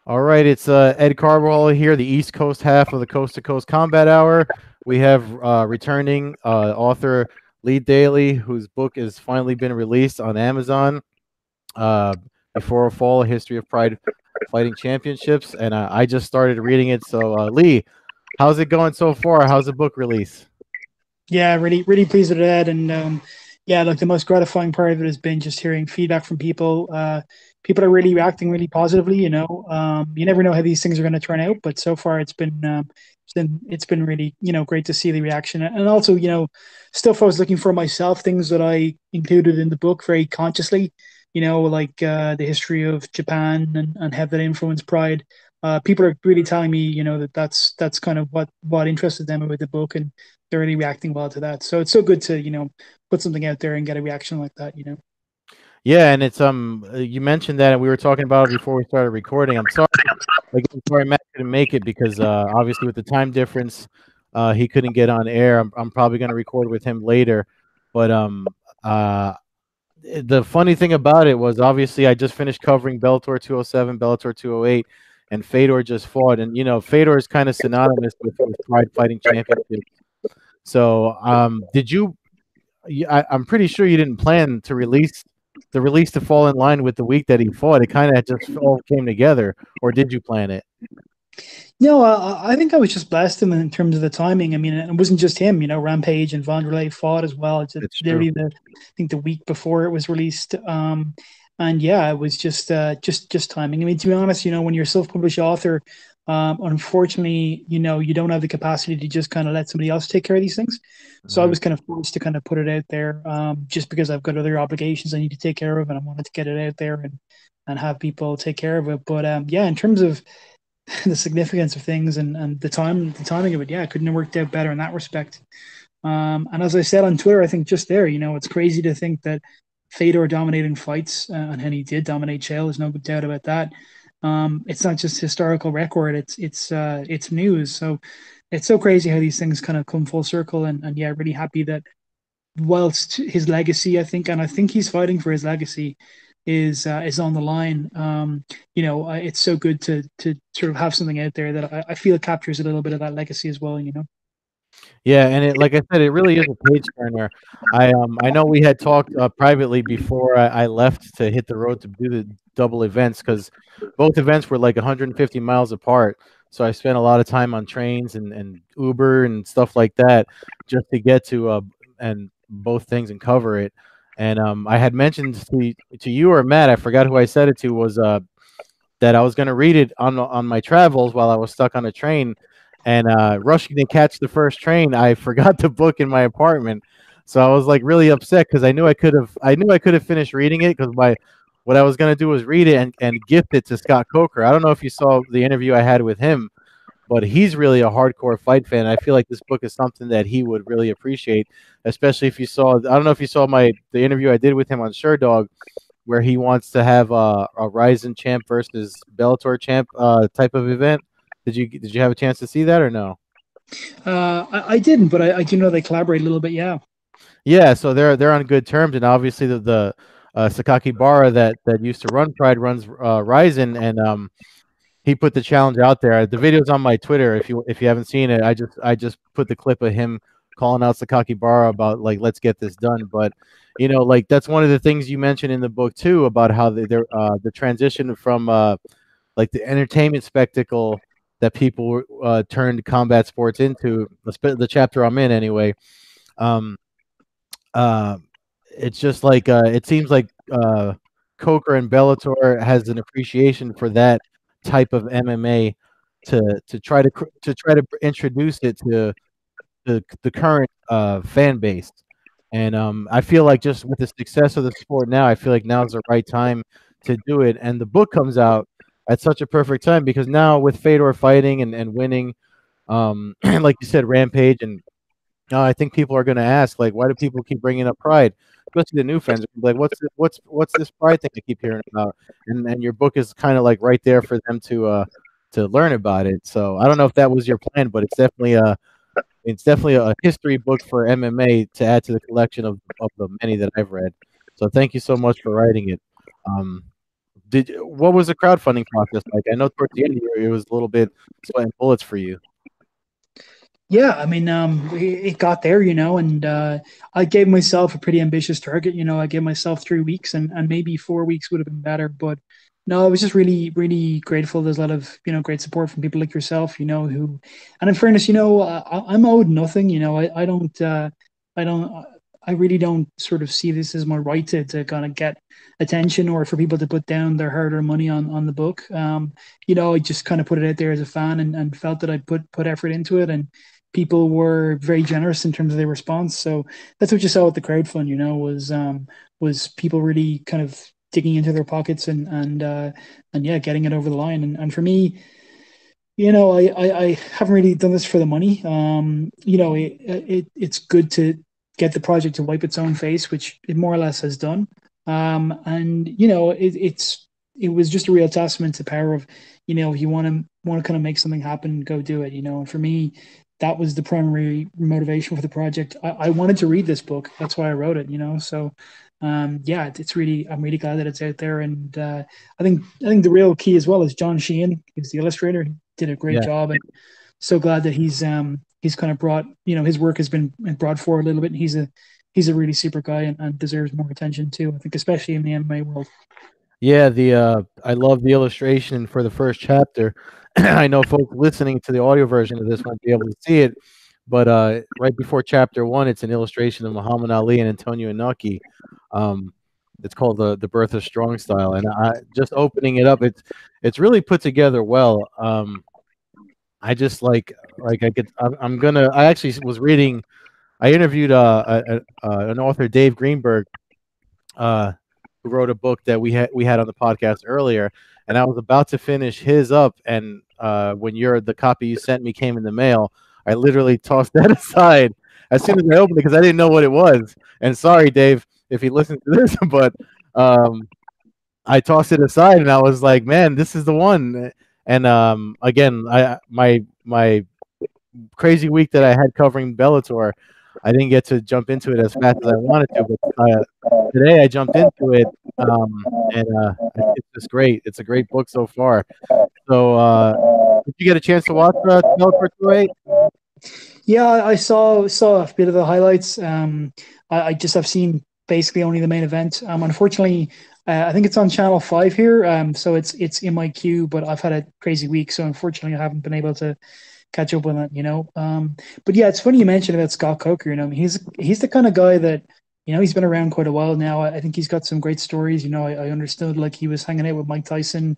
All right, it's Ed Carvalho here, the East Coast half of the Coast to Coast Combat Hour. We have returning author Lee Daley, whose book has finally been released on Amazon. Uh, Before a Fall: A History of Pride Fighting Championships, and I just started reading it. So, Lee, how's it going so far? How's the book release? Yeah, really pleased with that. And yeah, look, the most gratifying part of it has been just hearing feedback from people. People are really reacting really positively. You never know how these things are going to turn out, but so far it's been really great to see the reaction, and also stuff I was looking for myself, things that I included in the book very consciously. Like the history of Japan and how that influenced Pride. People are really telling me, that's kind of what interested them with the book, and they're really reacting well to that. So it's so good to, put something out there and get a reaction like that. Yeah, and it's you mentioned that, and we were talking about it before we started recording. I'm sorry Matt couldn't make it because obviously with the time difference, he couldn't get on air. I'm probably going to record with him later, but uh, the funny thing about it was obviously I just finished covering Bellator 207, Bellator 208, and Fedor just fought, and Fedor is kind of synonymous with Pride Fighting Championship. So did you? I'm pretty sure you didn't plan to release to fall in line with the week that he fought. It kind of just all came together, or did you plan it? No, I think I was just blessed in terms of the timing. I mean, it wasn't just him. Rampage and Vanderlei fought as well. It's It's true. literally I think the week before it was released. And yeah, it was just timing. I mean, to be honest, when you're a self-published author, unfortunately, you don't have the capacity to just kind of let somebody else take care of these things. So I Mhm. was kind of forced to kind of put it out there, just because I've got other obligations I need to take care of, and I wanted to get it out there and have people take care of it. But yeah, in terms of the significance of things and the timing of it, yeah, it couldn't have worked out better in that respect. And as I said on Twitter, I think just there, it's crazy to think that Fedor dominating fights, and he did dominate Chael. There's no doubt about that. It's not just historical record; it's news. So it's so crazy how these things kind of come full circle. And yeah, really happy that whilst his legacy, I think he's fighting for his legacy, is on the line. It's so good to sort of have something out there that I feel captures a little bit of that legacy as well. Yeah, and like I said, it really is a page turner. I know we had talked privately before I left to hit the road to do the double events because both events were like 150 miles apart. So I spent a lot of time on trains and Uber and stuff like that just to get to and both things and cover it. And I had mentioned to you or Matt, I forgot who I said it to, was that I was going to read it on my travels while I was stuck on a train, and rushing to catch the first train, I forgot to book in my apartment. So I was like really upset because I knew I could have finished reading it because my what I was going to do was read it and gift it to Scott Coker. I don't know if you saw the interview I had with him, but he's really a hardcore fight fan. I feel like this book is something that he would really appreciate, especially if you saw. I don't know if you saw the interview I did with him on Sherdog, where he wants to have a Ryzen champ versus Bellator champ type of event. Did you have a chance to see that or no? I didn't, but I do know they collaborate a little bit. Yeah. Yeah, so they're on good terms, and obviously the Sakaki Bara that used to run Pride runs Ryzen, and he put the challenge out there. The video's on my Twitter. If you haven't seen it, I just put the clip of him calling out Sakaki Bara about like let's get this done. But like that's one of the things you mentioned in the book too about how the transition from like the entertainment spectacle that people turned combat sports into. The chapter I'm in anyway. Um, uh, it's just like it seems like Coker and Bellator has an appreciation for that type of MMA to try to introduce it to the current fan base. And I feel like just with the success of the sport now, I feel like now's the right time to do it. And the book comes out at such a perfect time because now with Fedor fighting and winning, like you said, Rampage, and I think people are going to ask, like, why do people keep bringing up Pride? Especially the new fans, are like, what's this Pride thing I keep hearing about? And your book is kind of like right there for them to learn about it. So I don't know if that was your plan, but it's definitely a history book for MMA to add to the collection of the many that I've read. So thank you so much for writing it. Um, What was the crowdfunding process like? I know towards the end it was a little bit sweating bullets for you. Yeah, I mean, it got there, and I gave myself a pretty ambitious target. I gave myself 3 weeks, and maybe 4 weeks would have been better. But no, I was just really, really grateful. There's a lot of great support from people like yourself, who, and in fairness, I'm owed nothing. I don't, I really don't sort of see this as my right to kind of get attention or for people to put down their hard-earned money on the book. I just kind of put it out there as a fan and felt that I put effort into it, and people were very generous in terms of their response. So that's what you saw with the crowdfund, was people really kind of digging into their pockets and yeah, getting it over the line. And for me, I haven't really done this for the money. It's good to get the project to wipe its own face, which it more or less has done. And it was just a real testament to the power of, if you want to kind of make something happen, go do it. And for me, that was the primary motivation for the project. I wanted to read this book. That's why I wrote it. So yeah, I'm really glad that it's out there. And I think the real key as well is John Sheehan, who's the illustrator. He did a great Yeah. job, and so glad that he's kind of brought, his work has been brought forward a little bit. And he's a really super guy, and deserves more attention too, I think, especially in the MMA world. Yeah, I love the illustration for the first chapter. I know folks listening to the audio version of this won't be able to see it, but right before chapter 1, it's an illustration of Muhammad Ali and Antonio Inoki. It's called the Birth of Strong Style, and just opening it up, it's really put together well. I just I actually was reading. I interviewed an author, Dave Greenberg, who wrote a book that we had on the podcast earlier, and I was about to finish his up, and when the copy you sent me came in the mail, I literally tossed that aside as soon as I opened it because I didn't know what it was. And sorry, Dave, if he listens to this, but I tossed it aside, and I was like, man, this is the one. And again, my crazy week that I had covering Bellator, I didn't get to jump into it as fast as I wanted to, but today I jumped into it, and it's just great. It's a great book so far. So, did you get a chance to watch Bellator 208? Yeah, I saw a bit of the highlights. I just have seen basically only the main event. Unfortunately, I think it's on Channel 5 here. So it's in my queue, but I've had a crazy week, so unfortunately I haven't been able to catch up on that. But yeah, it's funny you mentioned about Scott Coker. I mean, he's the kind of guy that, he's been around quite a while now. I think he's got some great stories. I understood like he was hanging out with Mike Tyson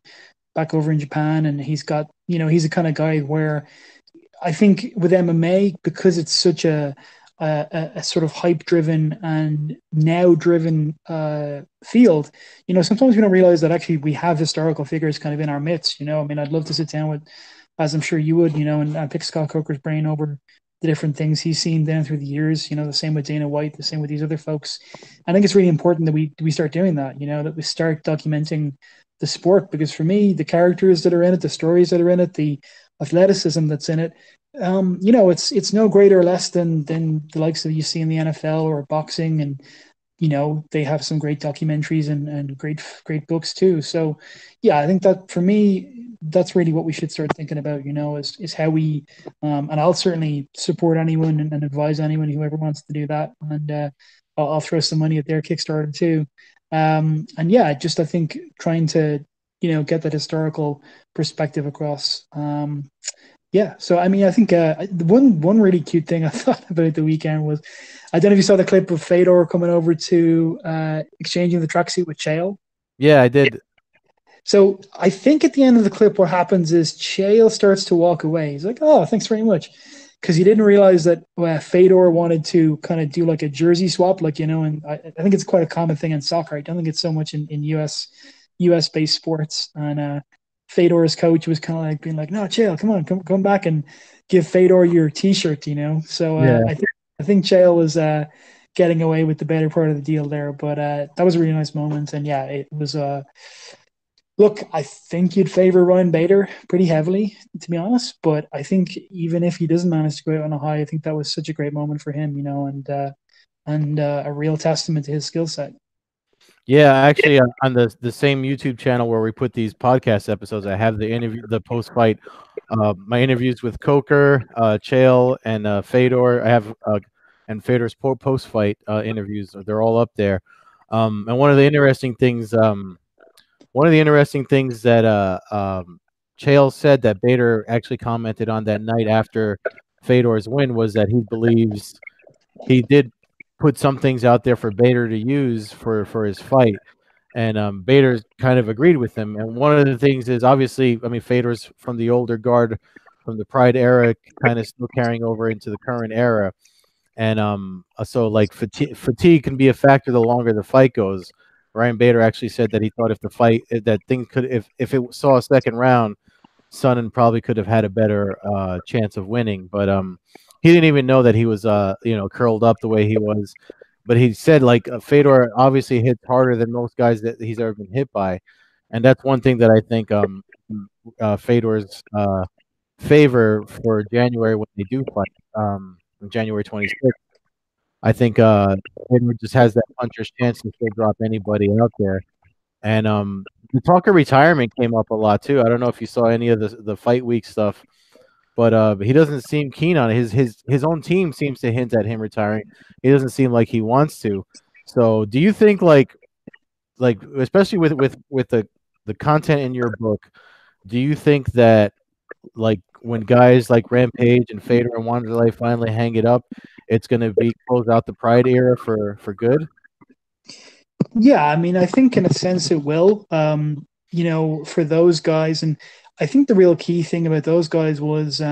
back over in Japan, and he's got, he's the kind of guy where I think with MMA, because it's such a sort of hype driven and now driven field, sometimes we don't realize that actually we have historical figures kind of in our midst. I mean, I'd love to sit down with, as I'm sure you would, and pick Scott Coker's brain over the different things he's seen down through the years. The same with Dana White, the same with these other folks. I think it's really important that we start doing that. That we start documenting the sport, because for me, the characters that are in it, the stories that are in it, the athleticism that's in it, it's no greater or less than the likes of you see in the NFL or boxing. And they have some great documentaries and great books too. So yeah, I think that for me, that's really what we should start thinking about, is how we and I'll certainly support anyone and advise anyone whoever wants to do that. And I'll throw some money at their Kickstarter too. And yeah, just I think trying to get that historical perspective across. Yeah, so I mean, I think the one really cute thing I thought about the weekend was, I don't know if you saw the clip of Fedor coming over to exchanging the tracksuit with Chael. Yeah, I did. So I think at the end of the clip, what happens is Chael starts to walk away. He's like, "Oh, thanks very much," because he didn't realize that Fedor wanted to kind of do like a jersey swap, like and I think it's quite a common thing in soccer. I don't think it's so much in US based sports. And Fedor's coach was kind of like being like, "No, Chael, come on, come back and give Fedor your T-shirt," So Yeah. I think Chael was getting away with the better part of the deal there. But that was a really nice moment, and yeah, it was. Look, I think you'd favor Ryan Bader pretty heavily, to be honest. But I think even if he doesn't manage to go out on a high, I think that was such a great moment for him, and a real testament to his skill set. Yeah, actually, on the same YouTube channel where we put these podcast episodes, I have the post fight, my interviews with Coker, Chael, and Fedor. I have and Fedor's post fight interviews. They're all up there. And one of the interesting things that Chael said that Bader actually commented on that night after Fedor's win was that he believes he did put some things out there for Bader to use for his fight, and Bader kind of agreed with him. And one of the things is obviously, I mean, Fedor's from the older guard, from the Pride era, kind of still carrying over into the current era, and so like fatigue can be a factor the longer the fight goes. Ryan Bader actually said that he thought if the fight that thing could if it saw a second round, Sonnen probably could have had a better chance of winning, but he didn't even know that he was curled up the way he was. But he said like Fedor obviously hits harder than most guys that he's ever been hit by, and that's one thing that I think Fedor's favor for January when they do fight on January 26th. I think Fedor just has that puncher's chance to still drop anybody out there. And the talk of retirement came up a lot too. I don't know if you saw any of the fight week stuff, but he doesn't seem keen on it. His own team seems to hint at him retiring. He doesn't seem like he wants to. So, do you think like especially with the content in your book, do you think that like when guys like Rampage and Fedor and Wanderlei finally hang it up, it's going to be close out the Pride era for good? Yeah, I mean, I think in a sense it will. For those guys, and I think the real key thing about those guys was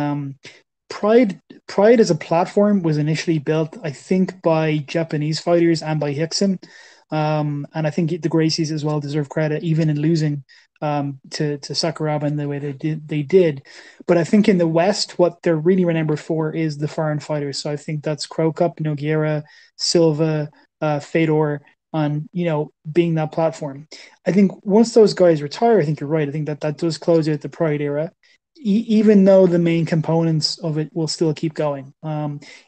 Pride. Pride as a platform was initially built, I think, by Japanese fighters and by Hickson. And I think the Gracies as well deserve credit, even in losing to Sakuraba in the way they did. But I think in the West, what they're really remembered for is the foreign fighters. So I think that's Crow Cup, Nogueira, Silva, Fedor, on being that platform. I think once those guys retire, I think you're right. I think that does close out the Pride era, even though the main components of it will still keep going.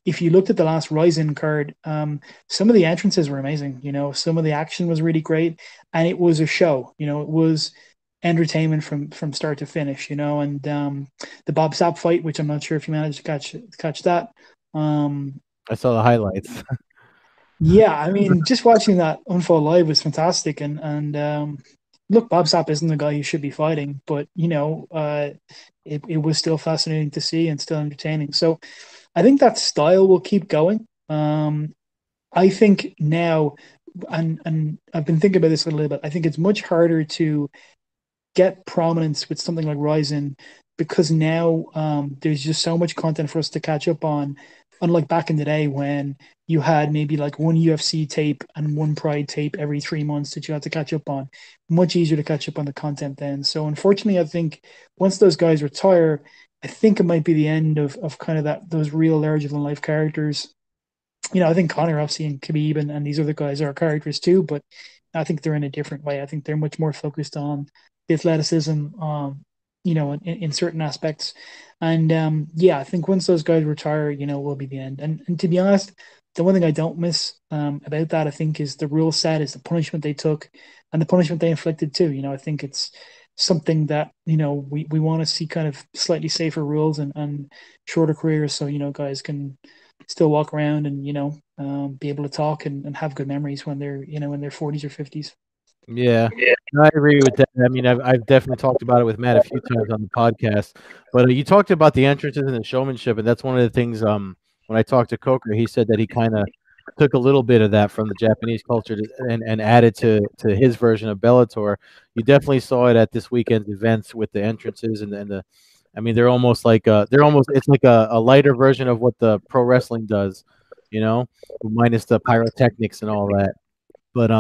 If you looked at the last Ryzen card, some of the entrances were amazing. Some of the action was really great, and it was a show. It was entertainment from start to finish. And the Bob Sapp fight, which I'm not sure if you managed to catch that. I saw the highlights. Yeah, I mean, just watching that unfold live was fantastic. And look, Bob Sapp isn't the guy you should be fighting, but it was still fascinating to see and still entertaining. So I think that style will keep going. I think now, and I've been thinking about this a little bit. I think it's much harder to get prominence with something like Ryzen because now there's just so much content for us to catch up on. Unlike back in the day when you had maybe like one UFC tape and one Pride tape every 3 months that you had to catch up on. Much easier to catch up on the content then. So unfortunately, I think once those guys retire, I think it might be the end of kind of those real larger than life characters. I think Connor, obviously, and Khabib and these other guys are characters too, but I think they're in a different way. I think they're much more focused on the athleticism, in certain aspects. And I think once those guys retire, will be the end. And to be honest, the one thing I don't miss about that, I think, is the rule set, is the punishment they took and the punishment they inflicted too. I think it's something that we want to see kind of slightly safer rules and shorter careers, so guys can still walk around and be able to talk and have good memories when they're in their 40s or 50s. Yeah, I agree with that. I mean, I've definitely talked about it with Matt a few times on the podcast. But you talked about the entrances and the showmanship, and that's one of the things. When I talked to Coker, he said that he kind of took a little bit of that from the Japanese culture and added to his version of Bellator. You definitely saw it at this weekend's events with the entrances and the. I mean, they're almost like it's like a lighter version of what the pro wrestling does, minus the pyrotechnics and all that. But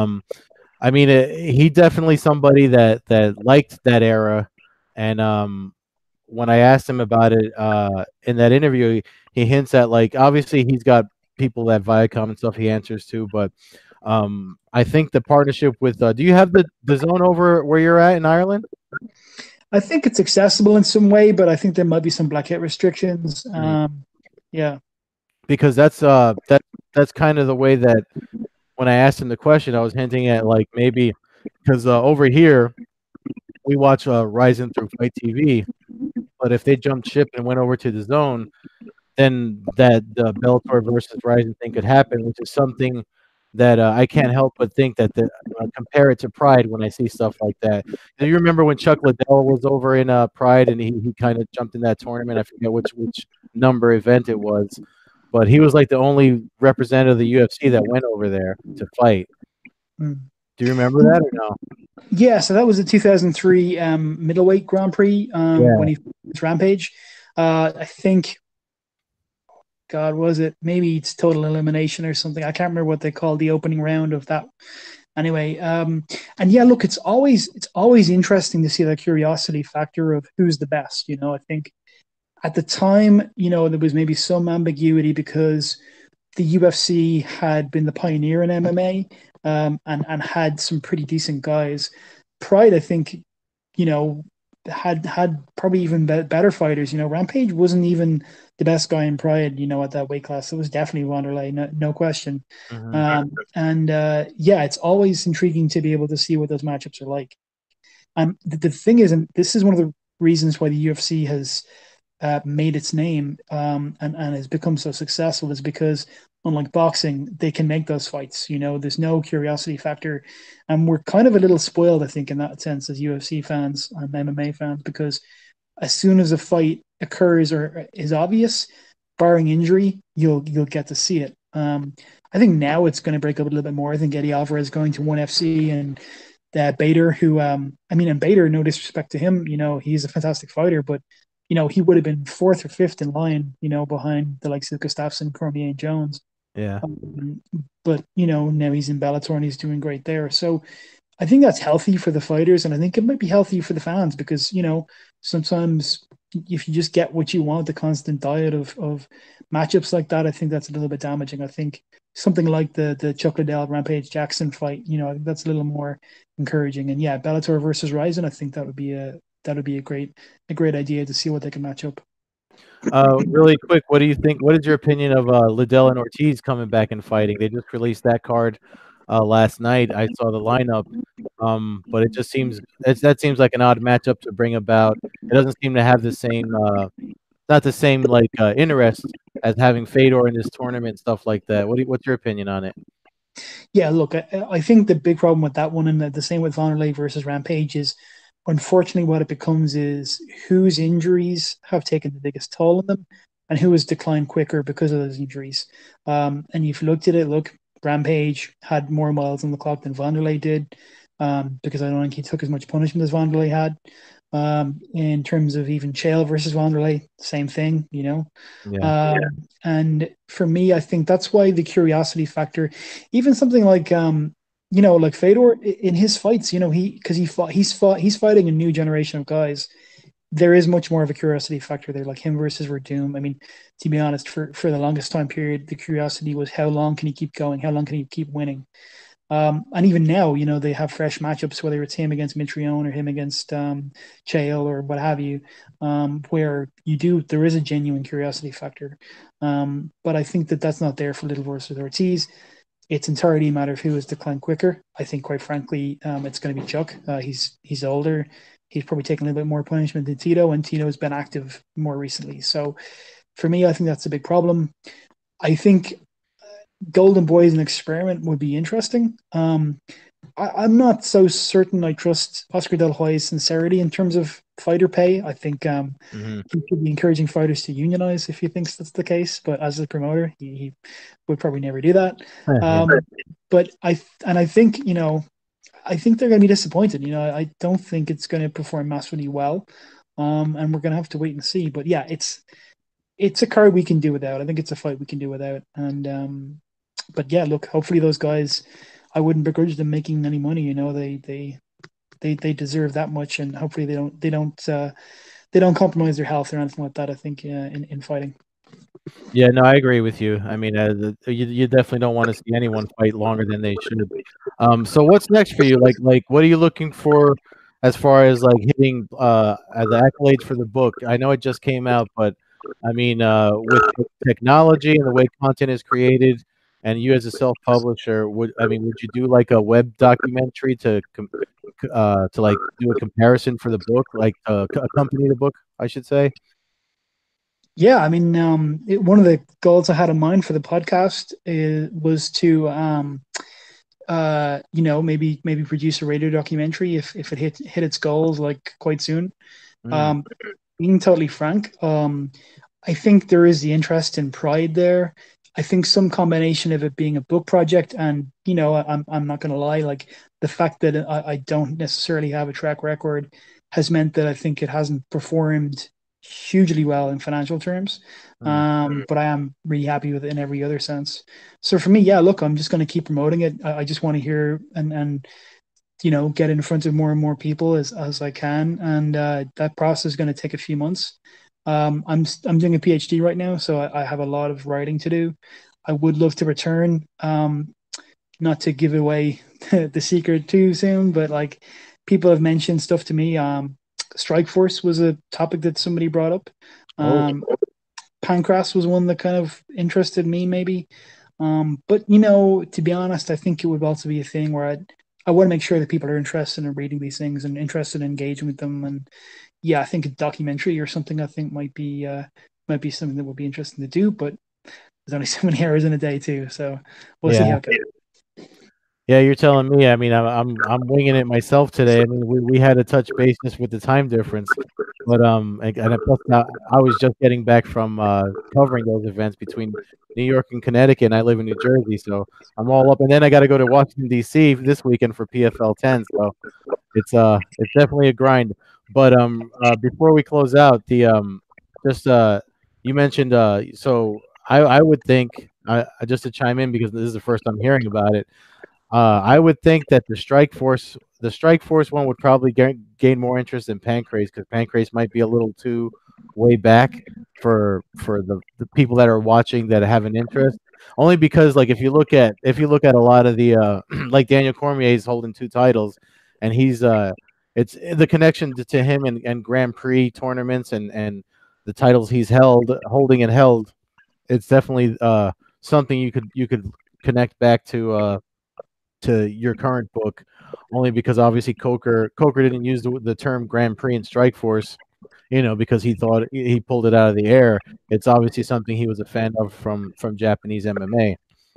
I mean, he definitely somebody that liked that era, and when I asked him about it in that interview, he hints at like obviously he's got people at Viacom and stuff he answers to, but I think the partnership with do you have the zone over where you're at in Ireland? I think it's accessible in some way, but I think there might be some black hit restrictions. Yeah, because that's kind of the way that when I asked him the question, I was hinting at like maybe because over here we watch Ryzen through Fight TV, but if they jumped ship and went over to the Zone, then that Bellator versus Ryzen thing could happen, which is something that I can't help but think that compare it to Pride when I see stuff like that. Do you remember when Chuck Liddell was over in Pride and he kind of jumped in that tournament? I forget which number event it was, but he was like the only representative of the UFC that went over there to fight. Do you remember that or no? Yeah, so that was the 2003 middleweight Grand Prix when he fought Rampage. I think, God, was it? Maybe it's total elimination or something. I can't remember what they called the opening round of that. Anyway, and yeah, look, it's always interesting to see that curiosity factor of who's the best. You know, I think at the time, you know, there was maybe some ambiguity because the UFC had been the pioneer in MMA and had some pretty decent guys. Pride, I think, you know, had probably even better fighters. You know, Rampage wasn't even the best guy in Pride, you know, at that weight class. It was definitely Wanderlei, no question. Yeah, it's always intriguing to be able to see what those matchups are like. The thing is, and this is one of the reasons why the UFC has made its name and has become so successful, is because unlike boxing, they can make those fights. You know, there's no curiosity factor, and we're kind of a little spoiled, I think, in that sense as UFC fans and MMA fans, because as soon as a fight occurs or is obvious, barring injury, you'll get to see it. I think now it's going to break up a little bit more. I think Eddie Alvarez going to ONE FC and that Bader, who I mean, and Bader, no disrespect to him, you know, he's a fantastic fighter, but you know, he would have been fourth or fifth in line, you know, behind the likes of Gustafsson, Cormier, and Jones. Yeah. But you know, now he's in Bellator and he's doing great there. So I think that's healthy for the fighters, and I think it might be healthy for the fans because you know sometimes if you just get what you want, the constant diet of matchups like that, I think that's a little bit damaging. I think something like the Chuck Liddell Rampage Jackson fight, you know, I think that's a little more encouraging. And yeah, Bellator versus Ryzen, I think that would be a great idea to see what they can match up. Really quick, what do you think? What is your opinion of Liddell and Ortiz coming back and fighting? They just released that card last night. I saw the lineup, but it just seems that seems like an odd matchup to bring about. It doesn't seem to have the same, not the same like interest as having Fedor in this tournament, stuff like that. What's your opinion on it? Yeah, look, I think the big problem with that one, and the same with Wanderlei versus Rampage, is unfortunately what it becomes is whose injuries have taken the biggest toll on them and who has declined quicker because of those injuries. And you've looked at it, look, Rampage had more miles on the clock than Wanderlei did because I don't think he took as much punishment as Wanderlei had. In terms of even Chael versus Wanderlei, same thing, you know. Yeah. And for me, I think that's why the curiosity factor, even something like you know, like Fedor in his fights, you know, he's fighting a new generation of guys. There is much more of a curiosity factor there, like him versus Verdum. I mean, to be honest, for the longest time period, the curiosity was how long can he keep going? How long can he keep winning? And even now, you know, they have fresh matchups, whether it's him against Mitrione or him against Chael or what have you, where there is a genuine curiosity factor. But I think that's not there for Little versus Ortiz. It's entirely a matter of who has declined quicker. I think, quite frankly, it's going to be Chuck. He's older. He's probably taken a little bit more punishment than Tito, and Tito has been active more recently. So for me, I think that's a big problem. I think Golden Boy as an experiment would be interesting. I'm not so certain I trust Oscar De La Hoya's sincerity in terms of fighter pay. I think he should be encouraging fighters to unionize if he thinks that's the case. But as a promoter, he would probably never do that. But I think, you know, I think they're going to be disappointed. You know, I don't think it's going to perform massively well, and we're going to have to wait and see. But yeah, it's a card we can do without. I think it's a fight we can do without. And but yeah, look, hopefully those guys, I wouldn't begrudge them making any money. You know, they deserve that much, and hopefully they don't compromise their health or anything like that. I think in fighting. Yeah, no, I agree with you. I mean, you definitely don't want to see anyone fight longer than they should. So what's next for you? Like, what are you looking for as far as like hitting the accolades for the book? I know it just came out, but I mean, with technology and the way content is created, and you as a self-publisher, would you do like a web documentary to like do a comparison for the book, like accompany the book, I should say? Yeah, I mean, one of the goals I had in mind for the podcast was to, maybe produce a radio documentary if it hit its goals like quite soon. Mm. Um, Being totally frank, I think there is the interest and pride there. I think some combination of it being a book project and, I'm not going to lie, like the fact that I don't necessarily have a track record has meant that I think it hasn't performed hugely well in financial terms. Mm. But I am really happy with it in every other sense. So for me, yeah, look, I'm just going to keep promoting it. I just want to hear and get in front of more and more people as I can, and that process is going to take a few months. I'm doing a PhD right now, so I have a lot of writing to do. I would love to return, not to give away the secret too soon, but like people have mentioned stuff to me. Strike Force was a topic that somebody brought up. Oh, Pancras was one that kind of interested me, maybe. But to be honest, I think it would also be a thing where I want to make sure that people are interested in reading these things and interested in engaging with them. And yeah, I think a documentary or something I think might be something that would be interesting to do. But there's only so many hours in a day too, so we'll see yeah. how it goes. Yeah, you're telling me. I mean, I'm winging it myself today. I mean, we had to touch base just with the time difference, but plus I was just getting back from covering those events between New York and Connecticut, and I live in New Jersey, so I'm all up. And then I got to go to Washington D.C. this weekend for PFL 10, so it's definitely a grind. But before we close out, the just you mentioned so I would think just to chime in because this is the first I'm hearing about it. I would think that the Strike Force one would probably gain more interest than Pancrase because Pancrase might be a little too way back for the people that are watching that have an interest. Only because like if you look at a lot of the like Daniel Cormier is holding two titles, and he's it's the connection to him and Grand Prix tournaments and the titles he's holding and held. It's definitely something you could connect back to your current book, only because obviously Coker didn't use the term Grand Prix and Strike Force, because he thought he pulled it out of the air. It's obviously something he was a fan of from Japanese MMA.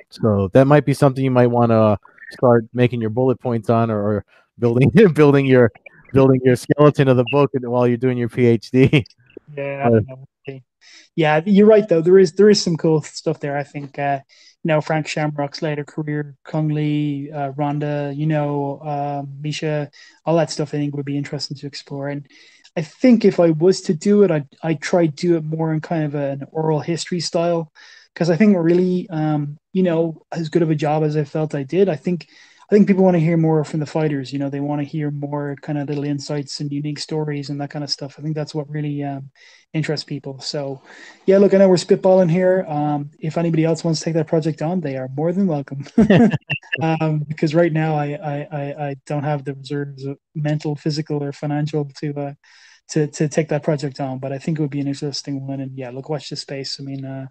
So that might be something you might want to start making your bullet points on, or building building your skeleton of the book while you're doing your PhD. Yeah, I don't know. Yeah, you're right though. There is some cool stuff there. I think Frank Shamrock's later career, Kung Lee, Ronda, Misha, all that stuff. I think would be interesting to explore. And I think if I was to do it, I'd try to do it more in kind of an oral history style, because I think really, as good of a job as I felt I did, I think people want to hear more from the fighters. They want to hear more kind of little insights and unique stories and that kind of stuff. I think that's what really interests people. So, yeah, look, I know we're spitballing here. If anybody else wants to take that project on, they are more than welcome. Because right now I don't have the reserves, mental, physical, or financial to take that project on. But I think it would be an interesting one. And yeah, look, watch this space. I mean,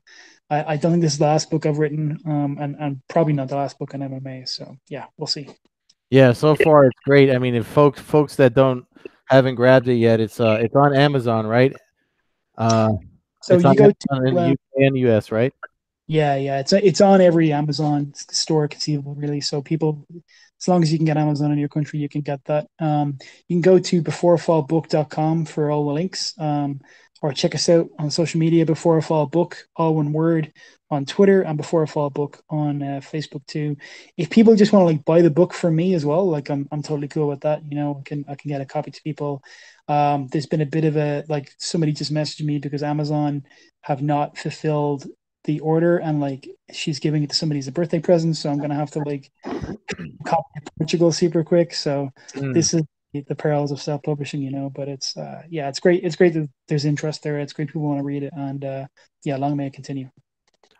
I don't think this is the last book I've written, and probably not the last book on MMA. So yeah, we'll see. Yeah, so far it's great. I mean, if folks that haven't grabbed it yet, it's on Amazon, right? Uh, So it's on you go Amazon in to the UK and US, right? yeah, it's on every Amazon store conceivable, really. So people, as long as you can get Amazon in your country, you can get that. You can go to beforefallbook.com for all the links, or check us out on social media, Before a Fall Book, all one word, on Twitter, and Before a Fall Book on Facebook too. If people just want to like buy the book from me as well, like I'm totally cool with that. I can get a copy to people. There's been a bit of a like somebody just messaged me because Amazon have not fulfilled the order, and like she's giving it to somebody as a birthday present, so I'm gonna have to like copy it to Portugal super quick. So Mm. this is the perils of self-publishing. But it's yeah, it's great. It's great that there's interest there. It's great people want to read it, and yeah, long may it continue.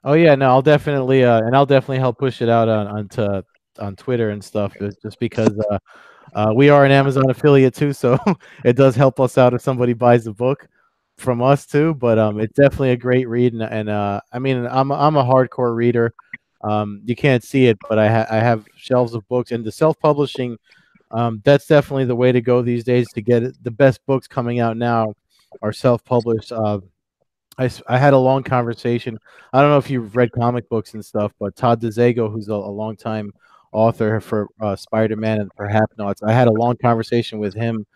Oh yeah, no, I'll definitely help push it out on Twitter and stuff, just because we are an Amazon affiliate too, so it does help us out if somebody buys the book from us too. But it's definitely a great read, and I mean, I'm a hardcore reader. You can't see it, but I have shelves of books, and the self-publishing. That's definitely the way to go these days to get the best books coming out now are self-published. I had a long conversation. I don't know if you've read comic books and stuff, but Todd DeZago, who's a longtime author for Spider-Man and for Half-Nots, I had a long conversation with him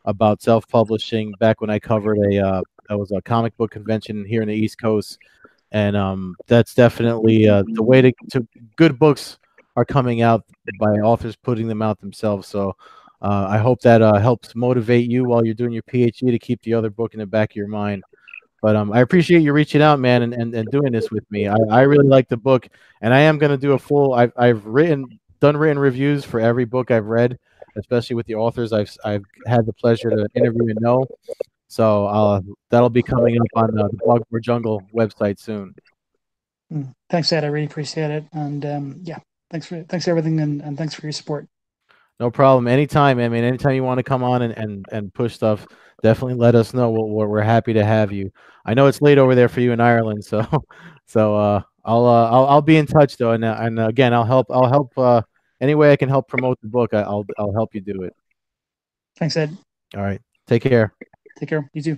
about self-publishing back when I covered I was a comic book convention here in the East Coast, and that's definitely the way to good books are coming out by authors putting them out themselves. So I hope that helps motivate you while you're doing your PhD to keep the other book in the back of your mind. But I appreciate you reaching out, man, and doing this with me. I really like the book, and I am going to do a full. I've done written reviews for every book I've read, especially with the authors I've had the pleasure to interview and know. So that'll be coming up on the Blogboard Jungle website soon. Thanks, Ed. I really appreciate it. And yeah, thanks for everything, and thanks for your support. No problem. Anytime. I mean, anytime you want to come on and push stuff, definitely let us know. We're happy to have you. I know it's late over there for you in Ireland, so I'll be in touch though, and again I'll help any way I can help promote the book. I'll help you do it. Thanks, Ed. All right. Take care. Take care. You too.